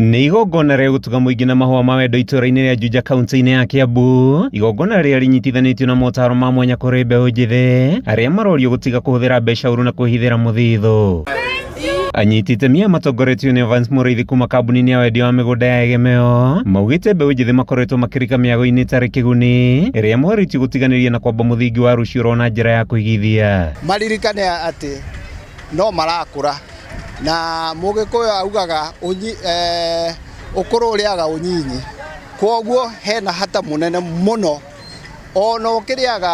Nĩ igongona rĩa gũtuga mũingĩ na mahũa ma wendo itũũra-inĩ rĩa Juja kaunti-inĩ ya Kiambu. Igongona rĩrĩa rĩnyitithanĩtio na motaro ma mwanya kũrĩ mbeũ njĩthĩ arĩa marorio gũtiga kũhũthĩra mbeca ũru na kwĩhithĩra mũthithũ. Anyiti itemi matongoretio nĩ Evans Mũrĩithi kuma kambuni-inĩ ya wendia wa mĩgũnda ya Egemeo maugĩte mbeũ njĩthĩ makoretwo makĩrika mĩago-inĩ ĩtarĩ kĩguni ĩrĩa moritio gũtiganĩria na kwamba mũthingi wa rũciũ na njĩra ya kũigithia. Maririkane atĩ no marakũra na Mũgĩkũyũ augaga ũkũrũ ũrĩaga ũnyinyi, kwoguo hena hata mũnene mũno ona ũkĩrĩaga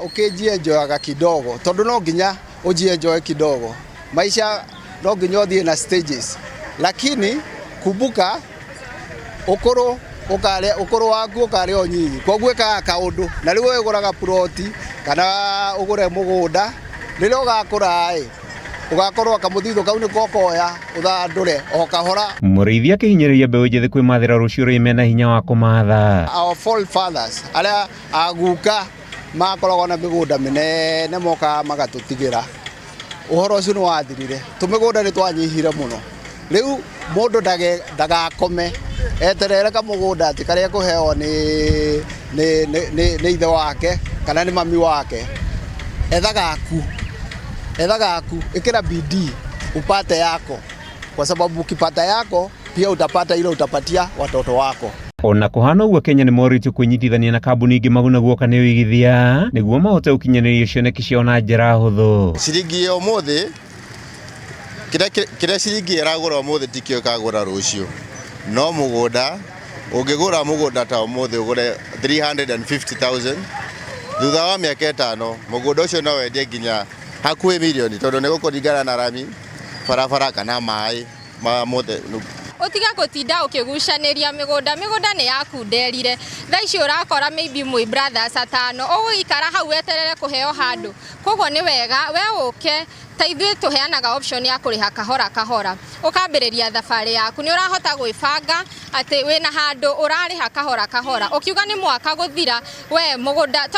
ũkĩjienjoyaga kidogo, tondũ no nginya ũjienjoe kidogo. Maisha no nginya ũthiĩ na stages, lakini kumbuka ũkũrũ waku ũkarĩa ũnyinyi, kwoguo ĩkaga kaũndũ. Na rĩu ũgũraga ploti kana ũgũre mũgũnda, rĩrĩa ũgakũra ugakorwo kamũthithũ kau nĩko ũkoya ũthandũre o kahora. Mũrĩithi akĩhinyĩrĩria mbeũ njĩthĩ kwĩmathĩra rũciũ rũrĩa mena hinya wa kũmatha. Our forefathers arĩa aguka makoragwo na mĩgũnda mĩnene moka magatũtigĩra. Ũhoro ũcio nĩ wathirire, tũmĩgũnda nĩ twanyihire mũno. Rĩu mũndũ ndagakome eterere kamũgũnda atĩ karĩa kũheo nĩ ithe wake kana nĩ mami wake. Edha gaku ikira bidii upate yako, kwa sababu ukipata yako pia utapata ile utapatia watoto wako. Ona kũhana ũguo Kenya nĩ moritio kwĩnyitithania na kambuni ingĩ maguna guoka nĩ ũigithia nĩguo mahote gũkinyanĩria cioneki ciao na njĩra hũthũ. Ciringi ya ũmũthĩ kĩrĩa ciringi ĩragũra ũmũthĩ tikĩo ĩkagũra rũciũ. No mũgũnda ũngĩgũra mũgũnda ta ũmũthĩ ũgũre 350,000 thutha wa mĩaka 5 mũgũnda ũcio no wendie nginya hakuhĩ milioni, tondũ nĩ gũkũringana na rami, barabara kana maĩ ma mothe. Ũtiga gũtinda ũkĩgucanĩria mĩgũnda nĩ yaku nderire. Thaa ici ũrakora maybe mwĩ brothers 5 ũgũikara hau weterere kũheo handũ. Koguo nĩ wega we ũke ta ithuĩ tũheanaga option ya kũrĩha kahora kahora. Ũkambĩrĩria thabarĩ yaku, nĩ ũrahota gwĩbanga atĩ wĩna handũ ũrarĩha kahora kahora. Ũkiuga nĩ mwaka gũthira we mũgũnda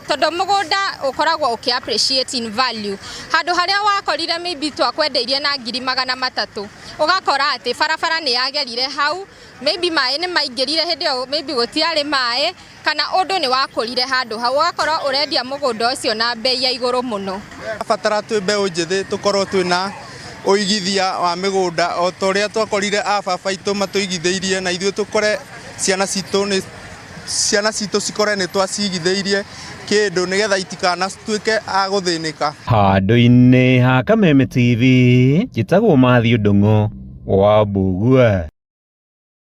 tondũ mũgũnda ũkoragwo ũkĩ appreciate in value. Handũ harĩa wakorire maybe twakwendeirie na 300,000 ũgakora atĩ barabara nĩ yagerire hau, maybe maĩ nĩ maingĩrire hĩndĩ ĩyo, maybe gũtiarĩ maĩ kana ũndũ nĩ wakũrire handũ hau, ũgakorwo ũrendia mũgũnda ũcio na bei ya igũrũ mũno. Batara twĩ mbeũ njĩthĩ tũkorwo twĩna ũigithia wa mĩgũnda o ta ũrĩa twakorire baba aitũ matũigithĩirie, na ithuĩ tũkore ciana citũ cikore nĩ twacigithĩirie kĩndũ nĩgetha itikanatuĩke a gũthĩnĩka. Handũ-inĩ ha Kameme TV njĩtagwo Mathiũ Ndung'u wa Mbugua.